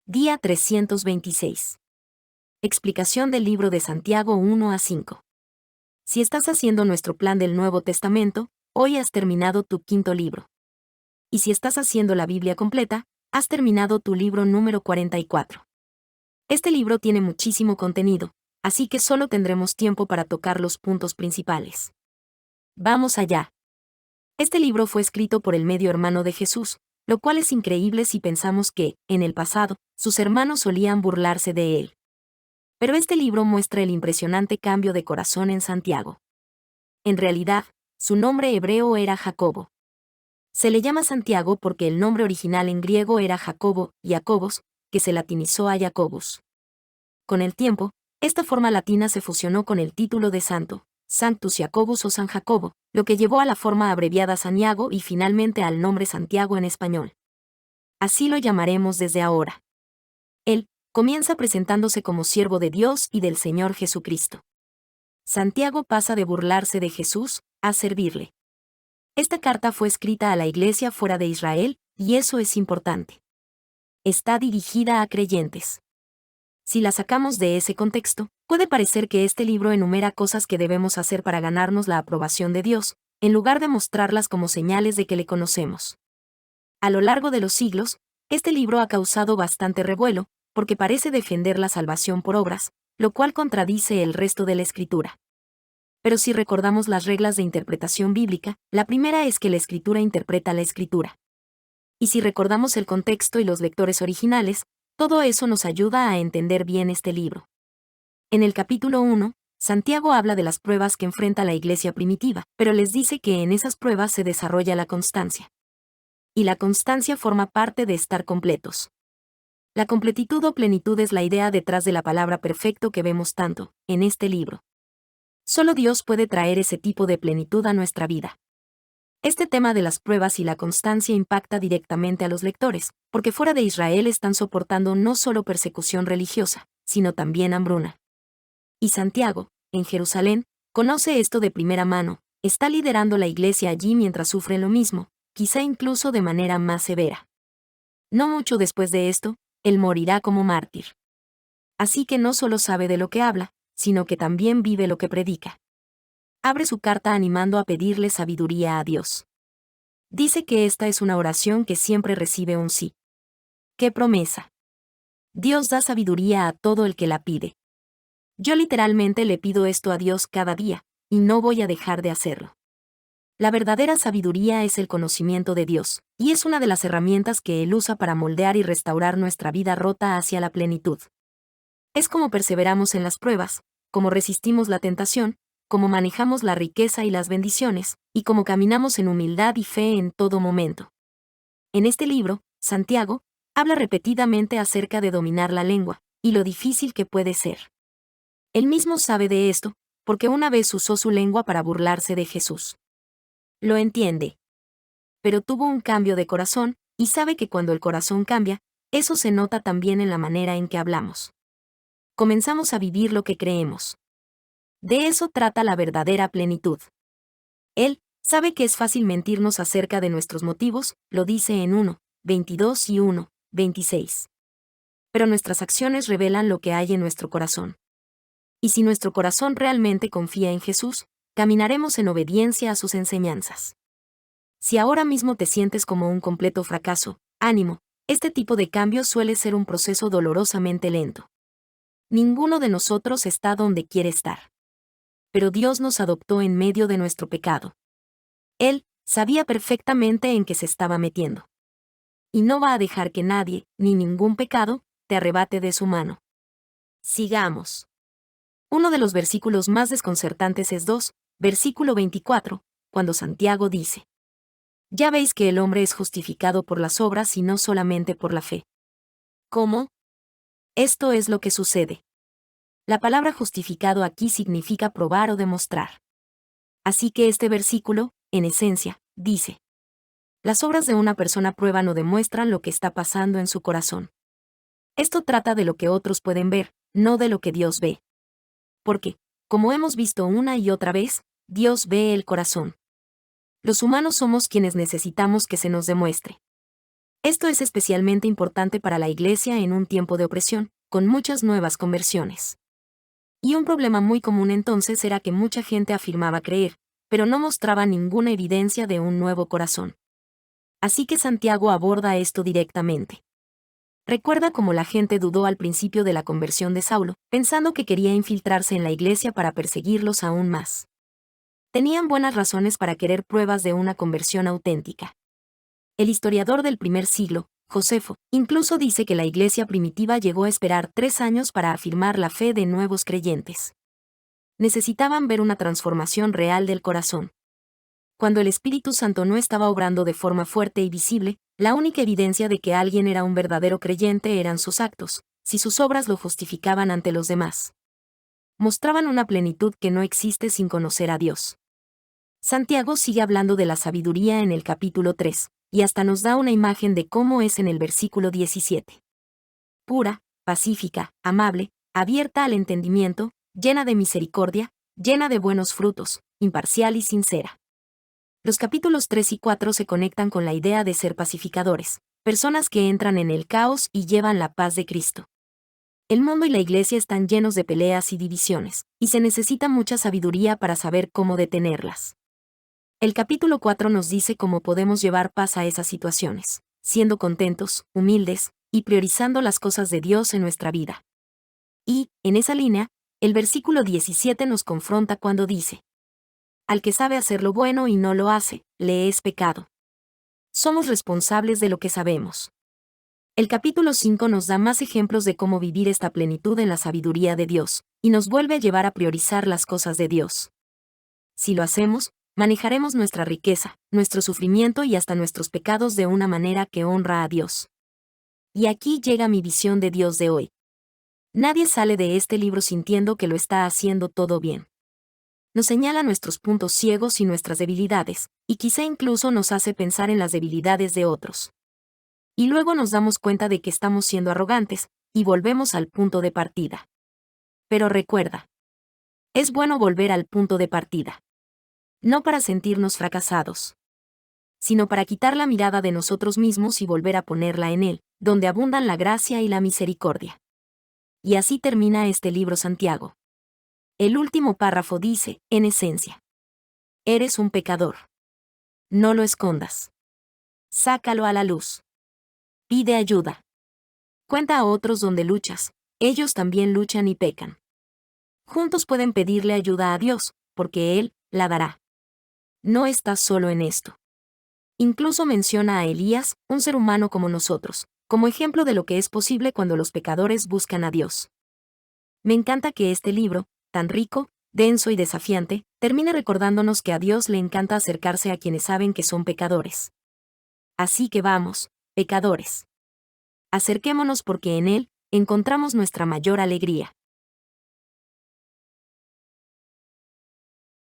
Día 326. Explicación del libro de Santiago 1 a 5. Si estás haciendo nuestro plan del Nuevo Testamento, hoy has terminado tu quinto libro. Y si estás haciendo la Biblia completa, has terminado tu libro número 44. Este libro tiene muchísimo contenido, así que solo tendremos tiempo para tocar los puntos principales. Vamos allá. Este libro fue escrito por el medio hermano de Jesús, lo cual es increíble si pensamos que, en el pasado, sus hermanos solían burlarse de él. Pero este libro muestra el impresionante cambio de corazón en Santiago. En realidad, su nombre hebreo era Jacobo. Se le llama Santiago porque el nombre original en griego era Jacobo, Jacobos, que se latinizó a Jacobus. Con el tiempo, esta forma latina se fusionó con el título de santo, Sanctus Jacobus o San Jacobo, lo que llevó a la forma abreviada Saniago y finalmente al nombre Santiago en español. Así lo llamaremos desde ahora. Él comienza presentándose como siervo de Dios y del Señor Jesucristo. Santiago pasa de burlarse de Jesús a servirle. Esta carta fue escrita a la iglesia fuera de Israel, y eso es importante. Está dirigida a creyentes. Si la sacamos de ese contexto, puede parecer que este libro enumera cosas que debemos hacer para ganarnos la aprobación de Dios, en lugar de mostrarlas como señales de que le conocemos. A lo largo de los siglos, este libro ha causado bastante revuelo, porque parece defender la salvación por obras, lo cual contradice el resto de la Escritura. Pero si recordamos las reglas de interpretación bíblica, la primera es que la Escritura interpreta la Escritura. Y si recordamos el contexto y los lectores originales, todo eso nos ayuda a entender bien este libro. En el capítulo 1, Santiago habla de las pruebas que enfrenta la iglesia primitiva, pero les dice que en esas pruebas se desarrolla la constancia. Y la constancia forma parte de estar completos. La completitud o plenitud es la idea detrás de la palabra perfecto que vemos tanto en este libro. Solo Dios puede traer ese tipo de plenitud a nuestra vida. Este tema de las pruebas y la constancia impacta directamente a los lectores, porque fuera de Israel están soportando no solo persecución religiosa, sino también hambruna. Y Santiago, en Jerusalén, conoce esto de primera mano, está liderando la iglesia allí mientras sufre lo mismo, quizá incluso de manera más severa. No mucho después de esto, él morirá como mártir. Así que no solo sabe de lo que habla, sino que también vive lo que predica. Abre su carta animando a pedirle sabiduría a Dios. Dice que esta es una oración que siempre recibe un sí. ¡Qué promesa! Dios da sabiduría a todo el que la pide. Yo literalmente le pido esto a Dios cada día, y no voy a dejar de hacerlo. La verdadera sabiduría es el conocimiento de Dios, y es una de las herramientas que Él usa para moldear y restaurar nuestra vida rota hacia la plenitud. Es como perseveramos en las pruebas, como resistimos la tentación, como manejamos la riqueza y las bendiciones, y como caminamos en humildad y fe en todo momento. En este libro, Santiago habla repetidamente acerca de dominar la lengua, y lo difícil que puede ser. Él mismo sabe de esto, porque una vez usó su lengua para burlarse de Jesús. Lo entiende. Pero tuvo un cambio de corazón, y sabe que cuando el corazón cambia, eso se nota también en la manera en que hablamos. Comenzamos a vivir lo que creemos. De eso trata la verdadera plenitud. Él sabe que es fácil mentirnos acerca de nuestros motivos, lo dice en 1:22 y 1:26. Pero nuestras acciones revelan lo que hay en nuestro corazón. Y si nuestro corazón realmente confía en Jesús, caminaremos en obediencia a sus enseñanzas. Si ahora mismo te sientes como un completo fracaso, ánimo, este tipo de cambio suele ser un proceso dolorosamente lento. Ninguno de nosotros está donde quiere estar. Pero Dios nos adoptó en medio de nuestro pecado. Él sabía perfectamente en qué se estaba metiendo. Y no va a dejar que nadie, ni ningún pecado, te arrebate de su mano. Sigamos. Uno de los versículos más desconcertantes es 2, versículo 24, cuando Santiago dice: Ya veis que el hombre es justificado por las obras y no solamente por la fe. ¿Cómo? Esto es lo que sucede. La palabra justificado aquí significa probar o demostrar. Así que este versículo, en esencia, dice: las obras de una persona prueban o demuestran lo que está pasando en su corazón. Esto trata de lo que otros pueden ver, no de lo que Dios ve. Porque, como hemos visto una y otra vez, Dios ve el corazón. Los humanos somos quienes necesitamos que se nos demuestre. Esto es especialmente importante para la Iglesia en un tiempo de opresión, con muchas nuevas conversiones. Y un problema muy común entonces era que mucha gente afirmaba creer, pero no mostraba ninguna evidencia de un nuevo corazón. Así que Santiago aborda esto directamente. Recuerda cómo la gente dudó al principio de la conversión de Saulo, pensando que quería infiltrarse en la iglesia para perseguirlos aún más. Tenían buenas razones para querer pruebas de una conversión auténtica. El historiador del primer siglo, Josefo, incluso dice que la iglesia primitiva llegó a esperar 3 años para afirmar la fe de nuevos creyentes. Necesitaban ver una transformación real del corazón. Cuando el Espíritu Santo no estaba obrando de forma fuerte y visible, la única evidencia de que alguien era un verdadero creyente eran sus actos, si sus obras lo justificaban ante los demás. Mostraban una plenitud que no existe sin conocer a Dios. Santiago sigue hablando de la sabiduría en el capítulo 3, y hasta nos da una imagen de cómo es en el versículo 17. Pura, pacífica, amable, abierta al entendimiento, llena de misericordia, llena de buenos frutos, imparcial y sincera. Los capítulos 3 y 4 se conectan con la idea de ser pacificadores, personas que entran en el caos y llevan la paz de Cristo. El mundo y la iglesia están llenos de peleas y divisiones, y se necesita mucha sabiduría para saber cómo detenerlas. El capítulo 4 nos dice cómo podemos llevar paz a esas situaciones, siendo contentos, humildes, y priorizando las cosas de Dios en nuestra vida. Y, en esa línea, el versículo 17 nos confronta cuando dice: al que sabe hacer lo bueno y no lo hace, le es pecado. Somos responsables de lo que sabemos. El capítulo 5 nos da más ejemplos de cómo vivir esta plenitud en la sabiduría de Dios, y nos vuelve a llevar a priorizar las cosas de Dios. Si lo hacemos, manejaremos nuestra riqueza, nuestro sufrimiento y hasta nuestros pecados de una manera que honra a Dios. Y aquí llega mi visión de Dios de hoy. Nadie sale de este libro sintiendo que lo está haciendo todo bien. Nos señala nuestros puntos ciegos y nuestras debilidades, y quizá incluso nos hace pensar en las debilidades de otros. Y luego nos damos cuenta de que estamos siendo arrogantes, y volvemos al punto de partida. Pero recuerda, es bueno volver al punto de partida. No para sentirnos fracasados, sino para quitar la mirada de nosotros mismos y volver a ponerla en Él, donde abundan la gracia y la misericordia. Y así termina este libro Santiago. El último párrafo dice, en esencia: eres un pecador. No lo escondas. Sácalo a la luz. Pide ayuda. Cuenta a otros donde luchas, ellos también luchan y pecan. Juntos pueden pedirle ayuda a Dios, porque Él la dará. No estás solo en esto. Incluso menciona a Elías, un ser humano como nosotros, como ejemplo de lo que es posible cuando los pecadores buscan a Dios. Me encanta que este libro, tan rico, denso y desafiante, termine recordándonos que a Dios le encanta acercarse a quienes saben que son pecadores. Así que vamos, pecadores. Acerquémonos porque en Él encontramos nuestra mayor alegría.